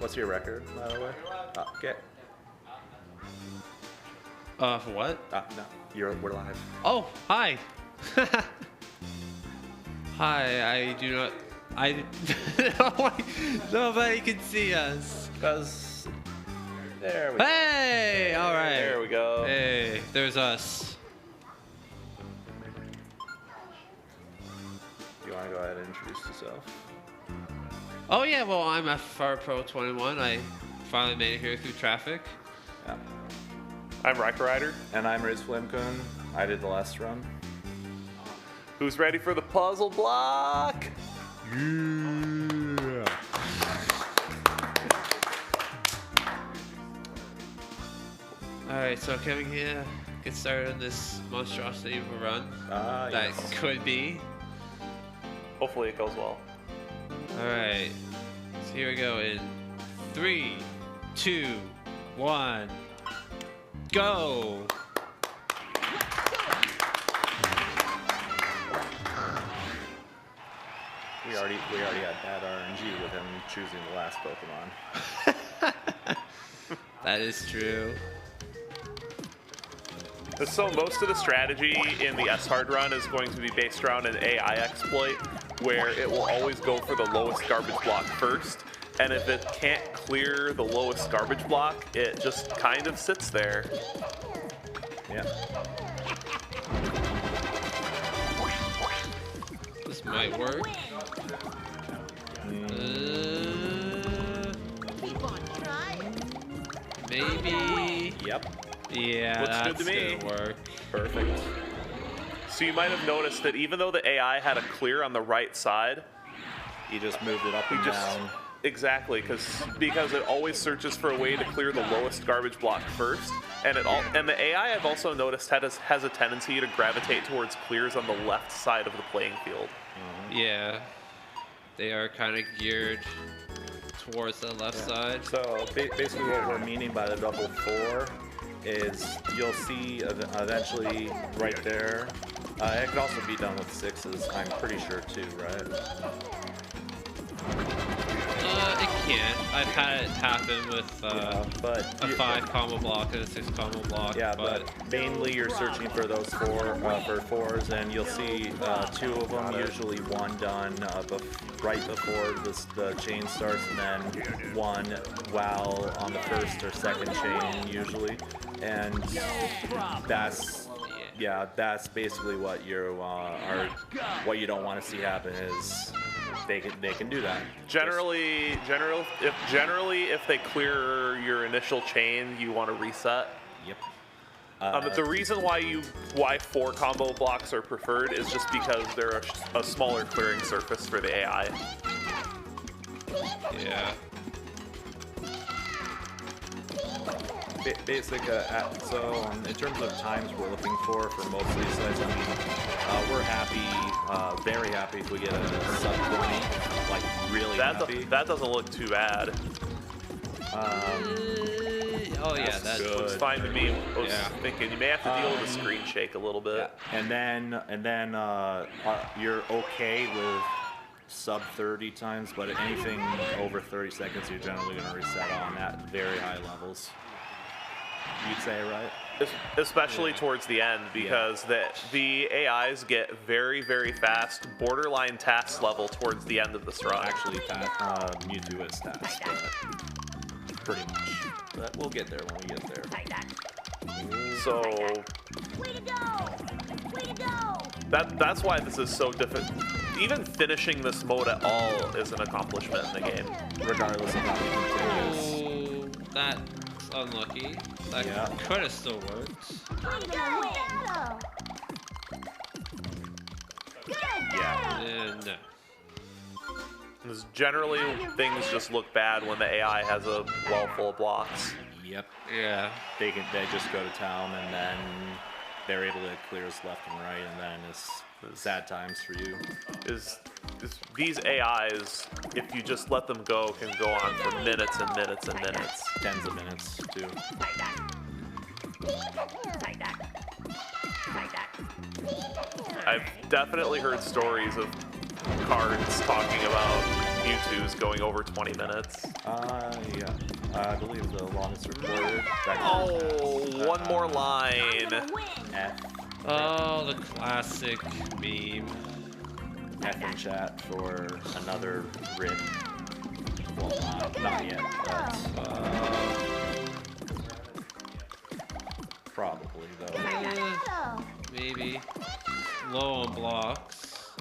What's your record, by the way? Okay. What? No, we're live. Oh, hi. Hi, I do not. Nobody can see us. Because there we go. Hey, all right. There we go. Hey, there's us. You want to go ahead and introduce yourself? Oh yeah, well I'm FR Pro 21. I finally made it here through traffic. Yeah. I'm Riker Rider. And I'm Riz Flimcoon. I did the last run. Who's ready for the puzzle block? Yeah. Alright, so can we get started on this monstrosity of a run that Yes. could be? Hopefully it goes well. Alright, so here we go in 3, 2, 1, go! We already had bad RNG with him choosing the last Pokemon. That is true. So most of the strategy in the S-Hard run is going to be based around an AI exploit where it will always go for the lowest garbage block first, and if it can't clear the lowest garbage block, it just kind of sits there. Yeah. This might work. Maybe. Yep. Yeah, Looks that's good to me. gonna work. Perfect. So you might have noticed that even though the AI had a clear on the right side, He just moved it up and down. exactly, because it always searches for a way to clear the lowest garbage block first, and the AI I've also noticed has a tendency to gravitate towards clears on the left side of the playing field. Yeah. They are kind of geared towards the left side. So basically what we're meaning by the double 4 is you'll see eventually right there. It could also be done with 6s, I'm pretty sure too, right? It can. I've had it happen with But a 5 combo block and a 6 combo block. yeah, but mainly you're searching for those for 4s, and you'll see 2 of them. Usually one done right before the chain starts, and then one while on the first or second chain usually, and that's basically what you don't want to see happen is. They can do that. Generally, if they clear your initial chain, you want to reset. Yep. But the reason why 4 combo blocks are preferred is just because they're a smaller clearing surface for the AI. Yeah. So in terms of times we're looking for most of these sites, I mean, we're happy, very happy if we get a sub 20, like really happy. That doesn't look too bad. Oh yeah, that Looks fine to me. I was thinking you may have to deal with a screen shake a little bit. Yeah. And then you're okay with sub 30 times, but anything over 30 seconds, you're generally going to reset on at very high levels. You'd say, right? Especially towards the end, because the AIs get very, very fast, borderline task level towards the end of this run. Actually, Mewtwo is task, but pretty much. But we'll get there when we get there. So Way to go! Way to go! that's why this is so difficult. Even finishing this mode at all is an accomplishment in the game. Regardless of how it continues. Oh, that's unlucky. That could have still worked. Way to go! Good! Yeah. No. Because generally, things just look bad when the AI has a well full of blocks. Yep. Yeah. They just go to town, and then they're able to clear us left and right, and then it's sad times for you. These AIs, if you just let them go, can go on for minutes and minutes and minutes. Tens of minutes, too. I've definitely heard stories of cards talking about Mewtwo's going over 20 minutes. Yeah. I believe the longest recorded. Oh, one more line. F. Oh, the classic meme. F in chat for another rip. Well, not yet, but probably though. Maybe. Low on blocks.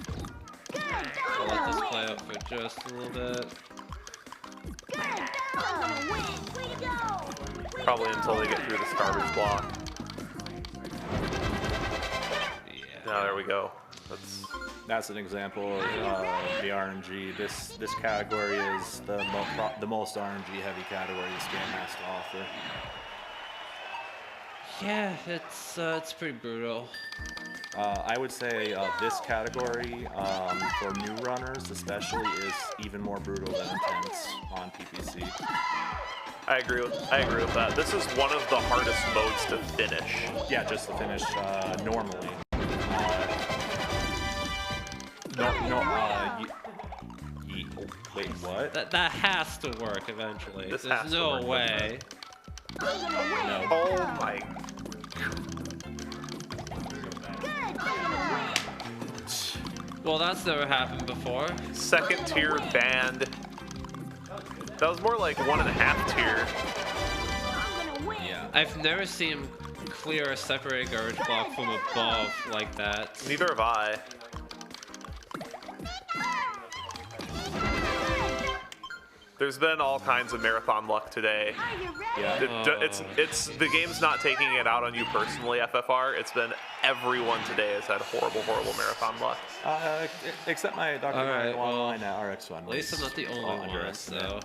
I'll let this play out for just a little bit. Probably until they get through this garbage block. Yeah. Now there we go. That's an example of the RNG. This category is the most RNG heavy category this game has to offer. Yeah, it's pretty brutal. I would say this category for new runners especially is even more brutal than intense on PPC. I agree with that. This is one of the hardest modes to finish. Yeah, just to finish normally. Wait, what? That has to work eventually. This There's has to no work, way. No. Oh my. Well, that's never happened before. Second tier banned. That was more like 1.5 tier. Yeah. I've never seen him clear a separated garbage block from above like that. Neither have I. There's been all kinds of marathon luck today. Yeah. It's the game's not taking it out on you personally, FFR. It's been everyone today has had horrible marathon luck. Except my Dr. Alright, Mario well, Online RX1. At least I'm not the only one, so.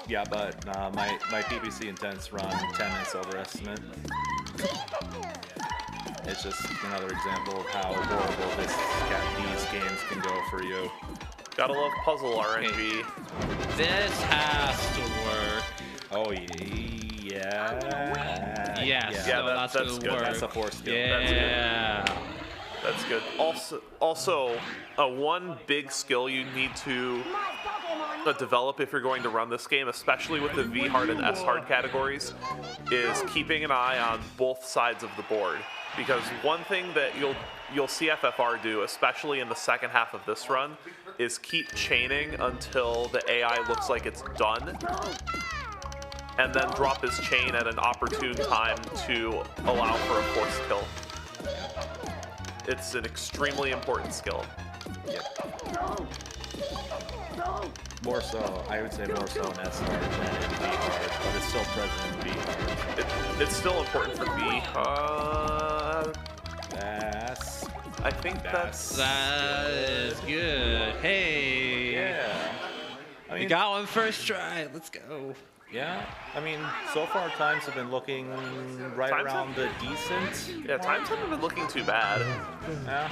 Yeah, but my PPC intents run 10 minutes over estimate. It's just another example of how horrible these games can go for you. Gotta love puzzle RNG. This has to work. Oh yeah. Yes, Yeah, so that's that's gonna good. work. That's a 4 skill. Yeah. That's good. Also, one big skill you need to develop if you're going to run this game, especially with the V hard and S hard categories, is keeping an eye on both sides of the board. Because one thing that you'll see FFR do, especially in the second half of this run, is keep chaining until the AI looks like it's done, and then drop his chain at an opportune time to allow for a forced kill. It's an extremely important skill. More so, I would say more so in S hard than in V hard, but it's still present in V hard. It's still important for V. I think That is good. Hey. Yeah. I mean, You got one first try. Let's go. yeah. I mean, so far times have been looking right Times around the decent. Yeah, times haven't been looking too bad. Yeah.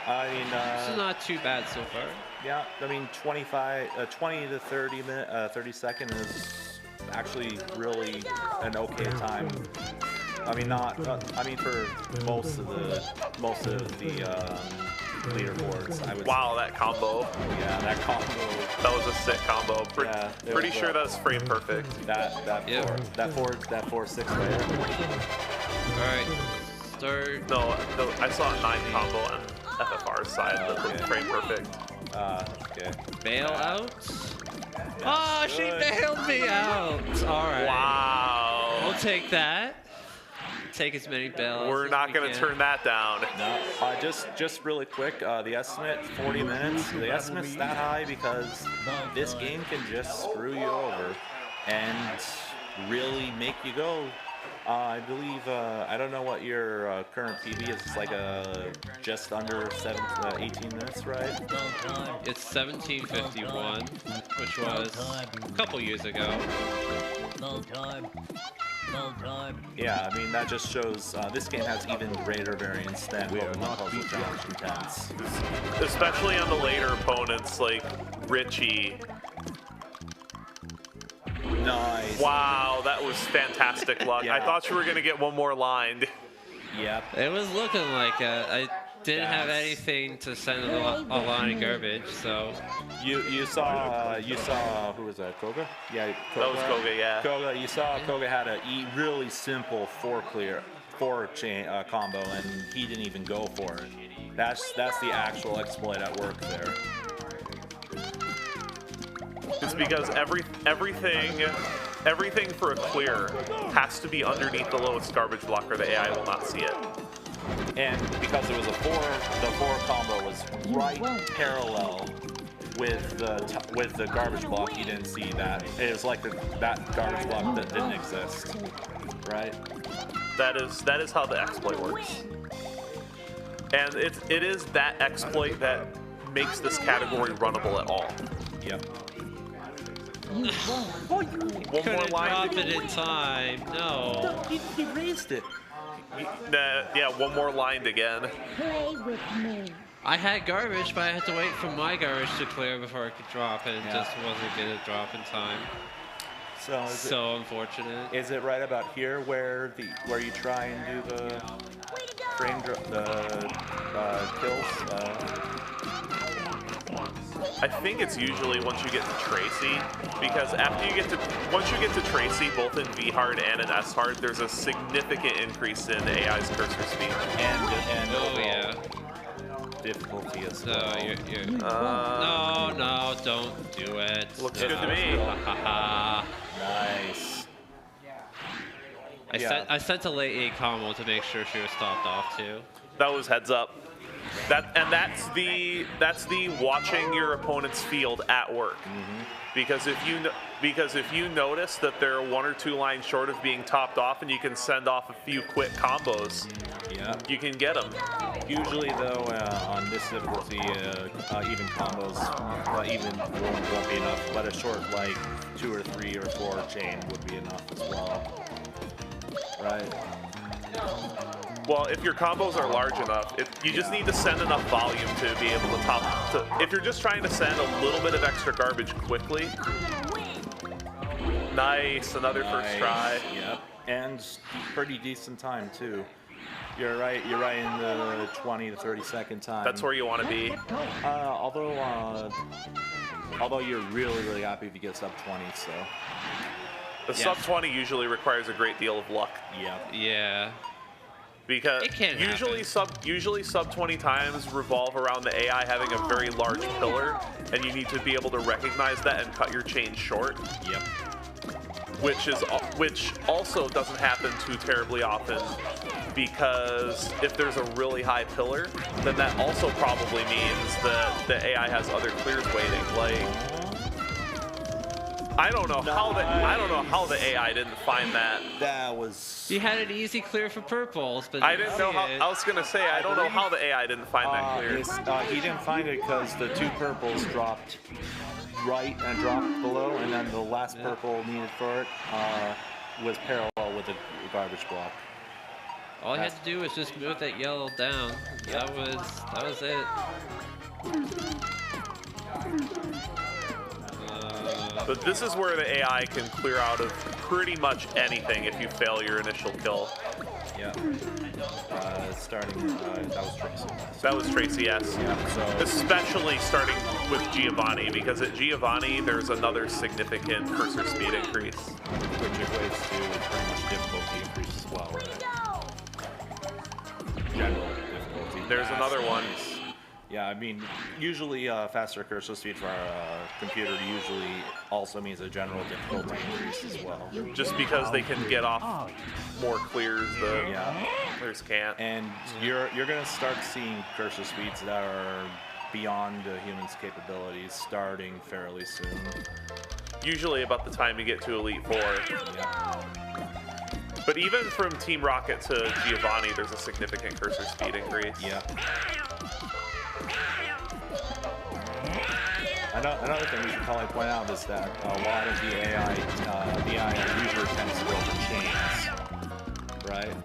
I mean, This is not too bad so far. yeah. I mean, 20 to 30 seconds is actually really an okay time. I mean, not. I mean, for most of the leaderboards, I would. Wow, that combo. Yeah, that combo. That was a sick combo. Yeah, it Pretty was, sure that's frame perfect. That Yep. four 4-6 layer. Alright. Start. No, I saw a 9 combo on FFR's side that looked Okay. frame perfect. Okay. Bail out. Oh, she bailed me out. Alright. Wow. We'll take that. Take as many bails. We're as not we going to can. turn that down. No, just really quick, the estimate, 40 minutes. The estimate's that high because this game can just screw you over and really make you go. I believe, I don't know what your current PB is. It's like just under 18 minutes, right? It's 1751, which was a couple years ago. Yeah, I mean, that just shows this game has even greater variance than Pokemon Puzzle Challenge Intense. Especially on the later opponents like Richie. Nice. Wow, that was fantastic luck. Yeah. I thought you were going to get one more line. Yep. It was looking like it. didn't have anything to send a line of garbage, so You saw who was that? Koga? Yeah, Koga. That was Koga, yeah. Koga. You saw Koga had a really simple four chain combo, and he didn't even go for it. That's the actual exploit at work there. It's because everything for a clear has to be underneath the lowest garbage block, or the AI will not see it. And because it was the four combo was right parallel with the garbage block, you didn't see that. It was like that garbage block that didn't exist, right? That is how the exploit works. And it is that exploit that makes this category runnable at all. Yep. One more couldn't line. drop it in time. No. He raised it. Yeah, one more lined again. Play with me. I had garbage, but I had to wait for my garbage to clear before I could drop it. It Yeah. just wasn't gonna drop in time. So Unfortunate. is it right about here where you try and do the frame kills? I think it's usually once you get to Tracy, because once you get to Tracy, both in V hard and in S hard, there's a significant increase in AI's cursor speed. And Oh overall yeah. difficulty as No, well. you're no, don't do it. Looks good to me. Haha. Nice. I sent a late 8 combo to make sure she was stopped off too. That was heads up. That's the watching your opponent's field at work. Because if you notice that they're 1 or 2 lines short of being topped off, and you can send off a few quick combos, Yeah. you can get them. Usually, though, on this difficulty, even combos, even won't be enough. But a short, like 2 or 3 or 4 chain would be enough as well. Right. Well, if your combos are large enough, you just need to send enough volume to be able to top. If you're just trying to send a little bit of extra garbage quickly. Nice, another first try. Yep. And pretty decent time too. You're right in the 20 to 30 second time. That's where you want to be. Although you're really happy if you get sub 20, so. The sub 20 usually requires a great deal of luck. Yeah. Because It can usually sub 20 times revolve around the AI having a very large pillar, and you need to be able to recognize that and cut your chain short. Yep. Which also doesn't happen too terribly often, because if there's a really high pillar, then that also probably means that the AI has other clears waiting. Like, I don't know how the AI didn't find that. That was. You had an easy clear for purples, but I didn't know how. I was gonna say I don't know how the AI didn't find that clear. He didn't find it because the 2 purples dropped right and dropped below, and then the last purple needed for it was parallel with the garbage block. all you had to do was just move that yellow down. Yep. That was it. But this is where the AI can clear out of pretty much anything if you fail your initial kill. Yeah. Starting. That was Tracy. That was Tracy S. Yeah. So. Especially starting with Giovanni, because at Giovanni there's another significant cursor speed increase. Which equates to pretty much difficulty increase as well, right? General difficulty. There's another one. Yeah, I mean, usually faster cursor speed for our computer usually also means a general difficulty increase as well. Just because they can get off more clears, the others can't. And you're going to start seeing cursor speeds that are beyond a human's capabilities starting fairly soon. Usually about the time you get to Elite 4. Yeah. But even from Team Rocket to Giovanni, there's a significant cursor speed increase. Yeah. Another thing we should probably point out is that a lot of the AI user tends to go for chains, right?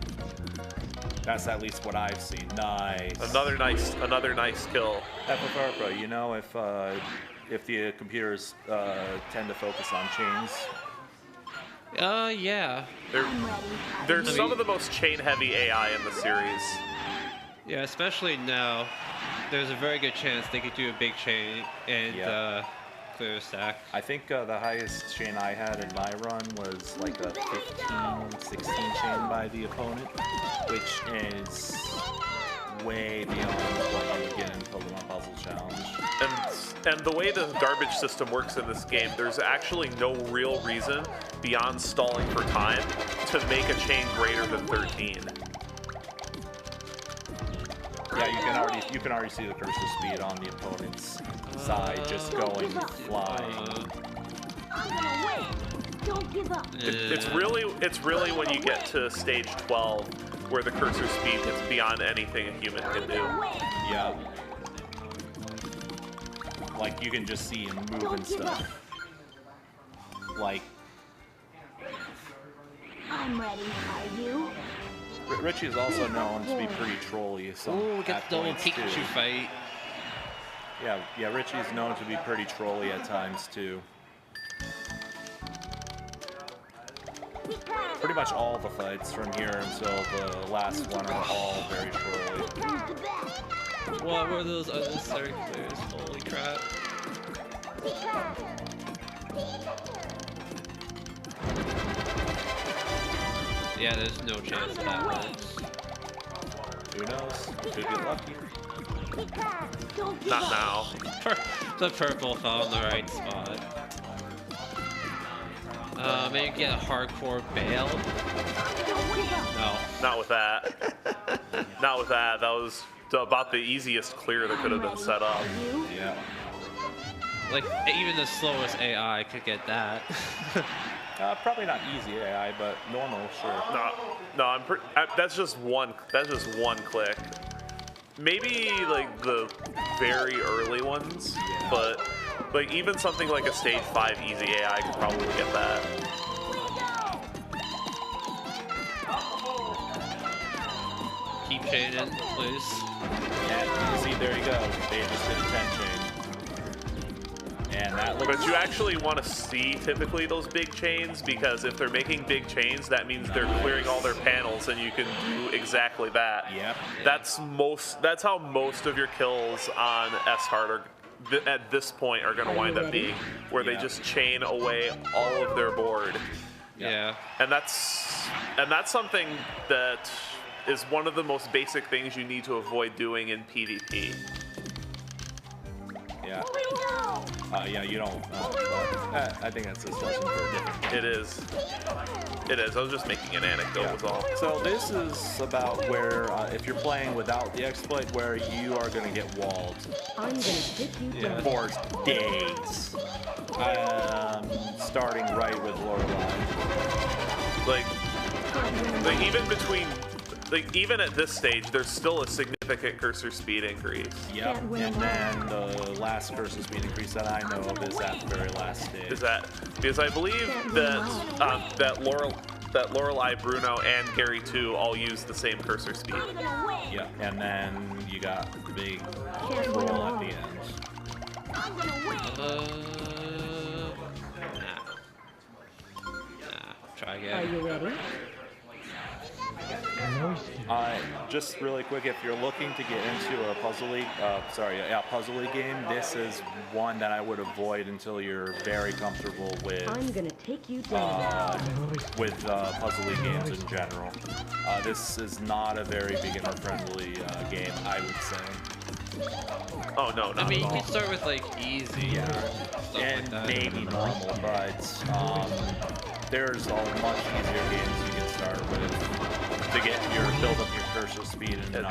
That's at least what I've seen. Nice. Another nice kill. FFR Pro, you know, if the computers tend to focus on chains. Yeah. They're some of the most chain-heavy AI in the series. Yeah, especially now, there's a very good chance they could do a big chain and clear a stack. I think the highest chain I had in my run was like a 15, 16 chain by the opponent, which is way beyond what you get in Pokemon Puzzle Challenge. And the way the garbage system works in this game, there's actually no real reason beyond stalling for time to make a chain greater than 13. Yeah, you can already see the cursor speed on the opponent's side, just going flying. I'm gonna win. Don't give up. It's really when you get to stage 12 where the cursor speed gets beyond anything a human can do. Yeah. Like, you can just see him move and stuff. Like... I'm ready. Are you? Richie is also known to be pretty trolly. Oh, we got the double Pikachu fight. Yeah, Richie's known to be pretty trolly at times, too. Pretty much all the fights from here until the last one are all very trolly. What were those other circulars? Holy crap. Yeah, there's no chance that works. Who knows? Could get lucky. Not now. The purple fell in the right spot. Maybe get a hardcore bail? No. Not with that. Not with that. That was about the easiest clear that could have been set up. Yeah. Like, even the slowest AI could get that. Probably not easy AI, but normal, sure. No, that's just one click. Maybe like the very early ones, but like even something like a stage 5 easy AI could probably get that. Keep chaining, please. And see, there you go. They just did a 10 chain. And that looks... But you actually want to see typically those big chains, because if they're making big chains, that means they're clearing all their panels, and you can do exactly that. Yep. That's how most of your kills on S-Hard at this point are going to wind up being, where they just chain away all of their board. Yeah. And that's something that is one of the most basic things you need to avoid doing in PvP. Yeah. Yeah, you don't. I think that's a discussion for a different game. It is. It is. I was just making an anecdote, was all. So this is about where, if you're playing without the exploit, where you are going to get walled. I'm gonna take you down. For days. Starting right with Lorelei. Like even at this stage, there's still a significant cursor speed increase. Yep, and then the last cursor speed increase that I know of is at the very last stage. Is that because I believe that Lorelei, Bruno, and Gary 2 all use the same cursor speed. Yeah, and then you got the big roll at the end. Try again. Are you ready? Just really quick, if you're looking to get into a puzzle league, puzzle league game, this is one that I would avoid until you're very comfortable with. I'm gonna take you down. With puzzle league games in general. This is not a very beginner-friendly game, I would say. Oh no, not I mean, at you all. could start with like easy or stuff And like that. maybe normal, but there's all much easier games you can start with to build up your cursor speed and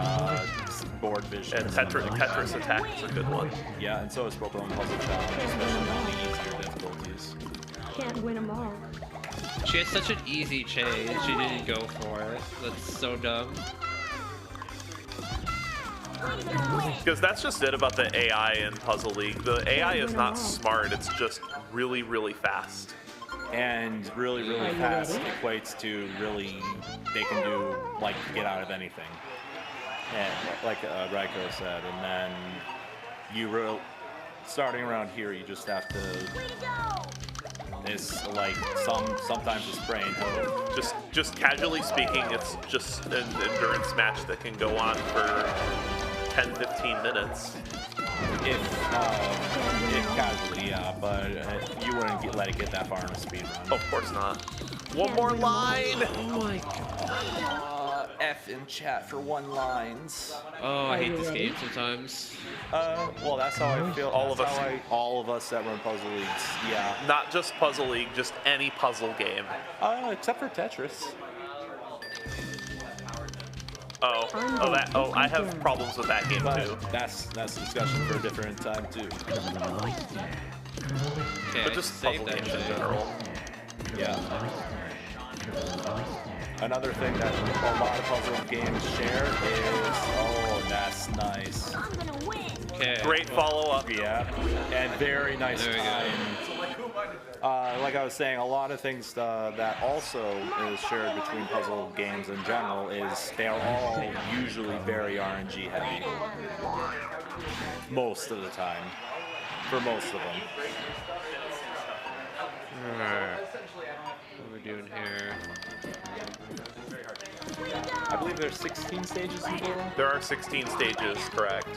board vision. And Tetris Attack is a good one. Yeah, and so is Pokemon Puzzle Challenge, especially on the easier difficulties. Can't win them all. She had such an easy chase, she didn't go for it. That's so dumb. Because that's just it about the AI in Puzzle League. The AI is not smart, it's just really, really fast. And really, really fast equates to really, they can do, like, get out of anything. And like Raiko said, and then starting around here, you just have to It's like sometimes it's spraying. Just casually speaking, it's just an endurance match that can go on for 10-15 minutes. If casually, yeah, but you wouldn't let it get that far in a speedrun. Oh, of course not. One more line! Oh my god. F in chat for one lines. Oh, I hate this game sometimes. Well, that's how I feel. All of us. All of us that run puzzle leagues, yeah. Not just Puzzle League, just any puzzle game. Except for Tetris. I have problems with that game too. That's a discussion for a different time too. Okay, But just puzzle games in general. Yeah. Another thing that a lot of puzzle games share is, oh, that's nice. I'm gonna win. Okay. Great follow-up. Yeah, and very nice There we go. time. Like I was saying, a lot of things that also is shared between puzzle games in general is they are all usually very RNG heavy. Most of the time. For most of them. Alright. What are we doing here? I believe there's 16 stages in total. There are 16 stages, correct.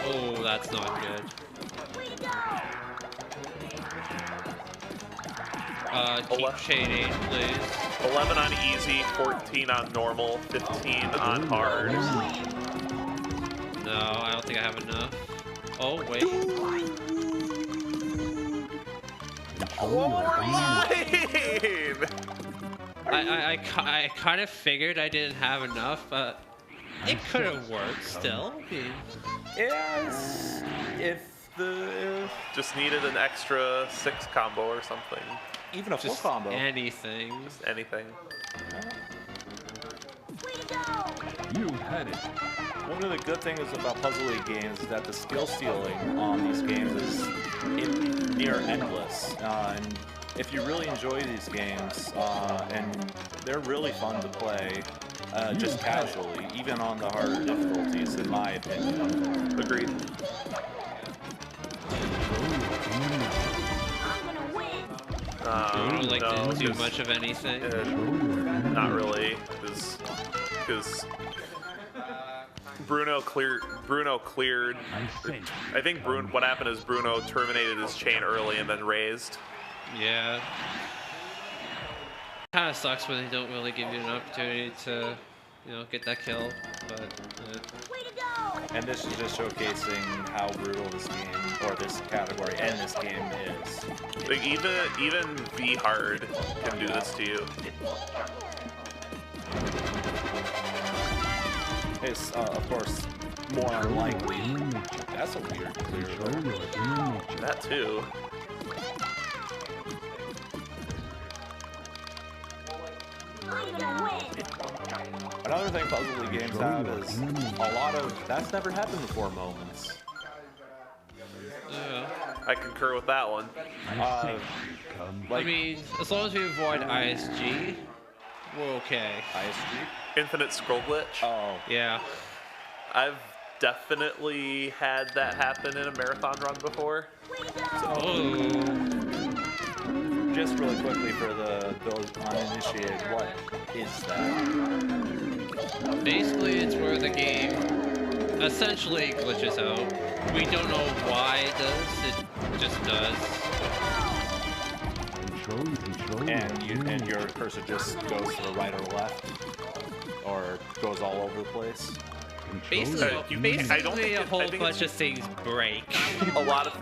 Oh, that's not good. Keep shading, please. 11 on easy, 14 on normal, 15 on hard. No, I don't think I have enough. Oh, wait. One more line! I kind of figured I didn't have enough, but it could have worked still. I mean, Yes. Just needed an extra 6 combo or something. Even a full just combo. anything. Anything. You had it. One of the good things about puzzle league games is that the skill ceiling on these games is near endless. And if you really enjoy these games, and they're really fun to play, just casually, even on the harder difficulties, in my opinion. Agreed. I don't like no, to do just- much of anything. Not really, because Bruno cleared. I think what happened is Bruno terminated his chain early and then raised. Yeah. Kind of sucks when they don't really give you an opportunity to, get that kill. But And this is just showcasing how brutal this game, or this category, and this game is. Like even V hard can do this to you. It's, of course, more unlikely. That's a weird clear. That too. Another thing puzzle league games have is a lot of that's never happened before moments. yeah. I concur with that one. I mean, as long as we avoid ISG, we're okay. ISG? Infinite scroll glitch. Oh, Yeah. I've definitely had that happen in a marathon run before. Oh. just really quickly for those uninitiated, what is that? Basically, it's where the game essentially glitches out. We don't know why it does. It just does. And your cursor just goes to the right or left, or goes all over the place. Basically, I don't think a it- whole I think bunch it's- of things break. A lot of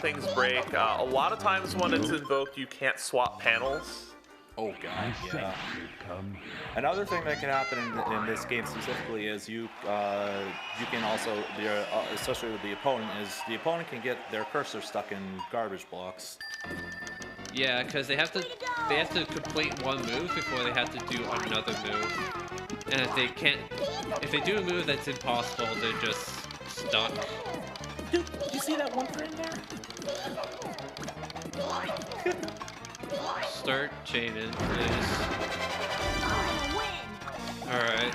things break. A lot of times when it's invoked, you can't swap panels. Oh god, yeah. Another thing that can happen in this game specifically is you can also, especially with the opponent, is the opponent can get their cursor stuck in garbage blocks. Yeah, because they have to complete one move before they have to do another move. And if they do a move that's impossible, they're just stuck. Dude, you see that one friend there? Start chaining, please. Alright.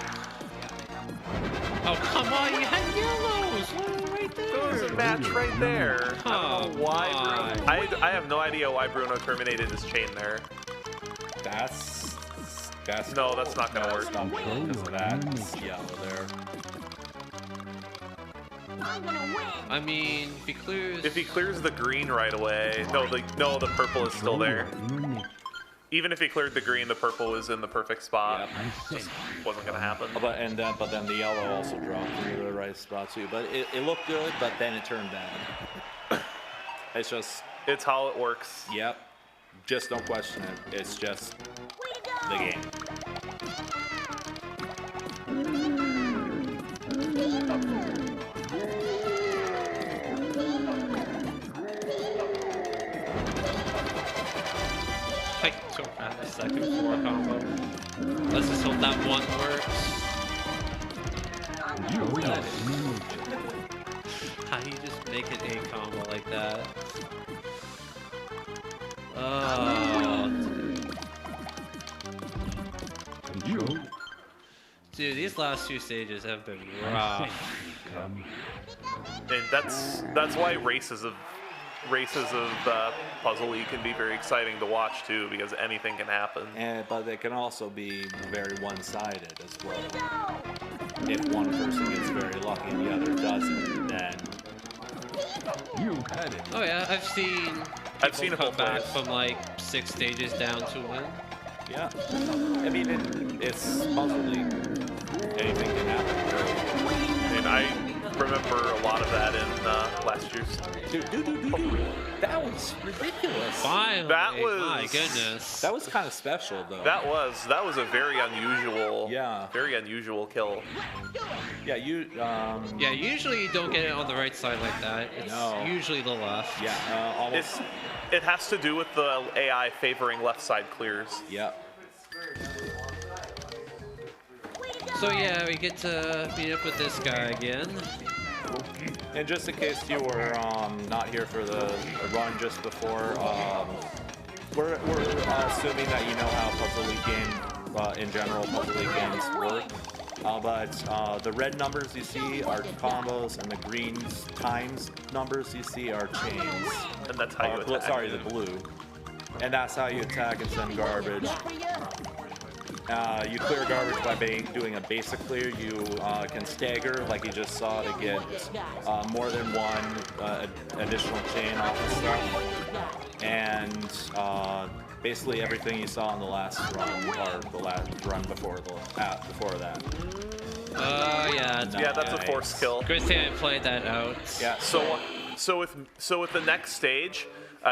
Oh, come on, you had yellows! Right there! match right there. I don't know why. Come Bruno, I have no idea why Bruno terminated his chain there. That's No, that's not gonna work. because of that yellow there. I'm gonna win. I mean, If he clears the green right away, no, the purple is still there. Even if he cleared the green, the purple is in the perfect spot. Yep. Just wasn't gonna happen. But then the yellow also dropped into the right spot too. But it looked good, but then it turned bad. It's just, It's how it works. yep. Just don't question it. It's just Way to go. the game. like so fast the second 4 combo. Let's just hope that one works. How do you just make an A combo like that? Oh, dude, these last 2 stages have been rough. And that's why races of Puzzle League can be very exciting to watch too, because anything can happen. But they can also be very one-sided as well. If one person gets very lucky and the other doesn't, then You had it. Oh yeah, I've seen it come both back ways. from like 6 stages down to win. yeah. I mean, it's Puzzle League. Anything can happen. Really. And I remember a lot of that in last year's. That was ridiculous. Finally, That my was- goodness. That was kind of special, though. That was a very unusual. Yeah. Very unusual kill. Yeah, Yeah, usually you don't get it on the right side like that. It's No. usually the left. Yeah, almost. It has to do with the AI favoring left side clears. Yeah. So yeah, we get to meet up with this guy again. And just in case you were not here for the run just before, we're assuming that you know how Puzzle League game, in general, Puzzle League games work. But the red numbers you see are combos, and the green times numbers you see are chains. And that's how you attack. Sorry, the blue. And that's how you attack and send garbage. You clear garbage by doing a basic clear. You can stagger, like you just saw, to get more than one additional chain off the stuff. And basically everything you saw in the last run, or the last run before that. Oh yeah. Yeah, that's a force kill. Good thing I played that out. Yeah. So with the next stage,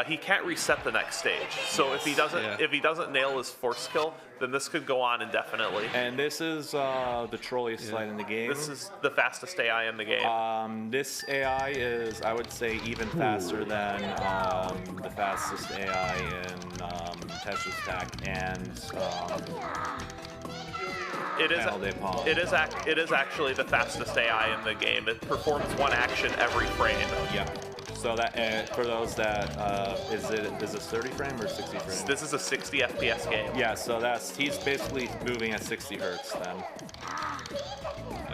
he can't reset the next stage. So if he doesn't nail his force kill, then this could go on indefinitely. And this is the trolliest slide in the game. This is the fastest AI in the game. This AI is, I would say, even faster than the fastest AI in Tetris Attack and it is actually the fastest AI in the game. It performs one action every frame. Yeah. So that for those that is this 30 frame or 60 frame? This is a 60 FPS game. Yeah. So he's basically moving at 60 hertz then.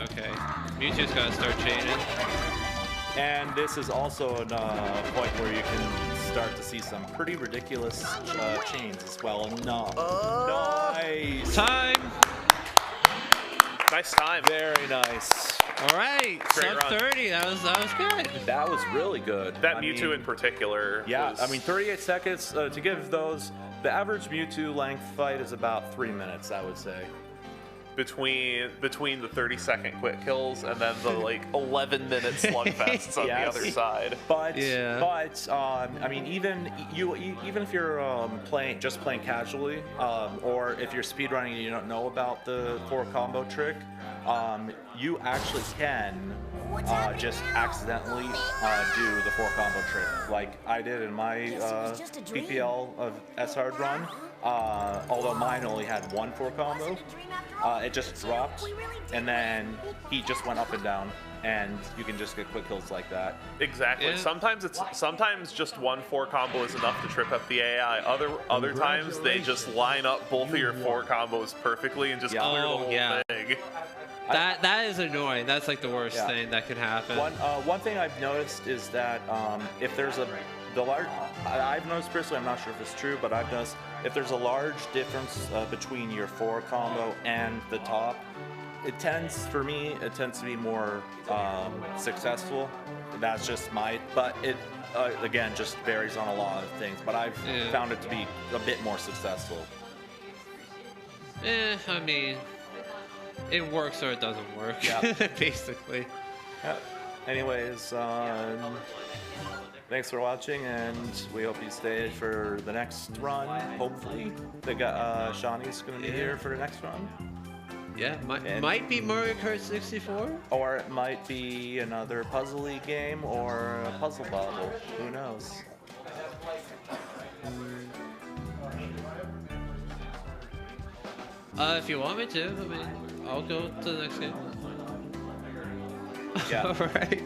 Okay. Mewtwo's gotta start chaining. And this is also a point where you can start to see some pretty ridiculous chains as well. Nice. Time. Nice time. Very nice. All right. Great Sub run. 30. That was good. That was really good. That I Mewtwo mean, in particular. Yeah, was- I mean, 38 seconds to give those. The average Mewtwo length fight is about 3 minutes, I would say. between the 30-second quick kills and then the like 11-minute slugfests on the Yes. other side. But I mean, even if you're playing casually, or if you're speedrunning and you don't know about the 4 combo trick, you actually can just accidentally do the 4 combo trick, like I did in my PPL of S Hard run. Although mine only had 1 4 combo, it just dropped, and then he just went up and down, and you can just get quick kills like that. Exactly. Yeah. Sometimes just 1 4 combo is enough to trip up the AI. Other times they just line up both of your 4 combos perfectly and just Yeah. clear the Oh, whole yeah. thing. That is annoying. That's like the worst Yeah. thing that could happen. One thing I've noticed is that if there's I've noticed personally, I'm not sure if it's true, but I've noticed if there's a large difference between your 4 combo and the top, it tends to be more successful. That's just but it again just varies on a lot of things. But I've found it to be a bit more successful. I mean, it works or it doesn't work. Yeah. Basically. Yeah. Anyways, thanks for watching, and we hope you stay for the next run. Hopefully, Shawnee's gonna be here for the next run. Yeah, might be Mario Kart 64. Or it might be another puzzly game or a puzzle bubble. Who knows? If you want me to, I mean, I'll go to the next game. Yeah. All right.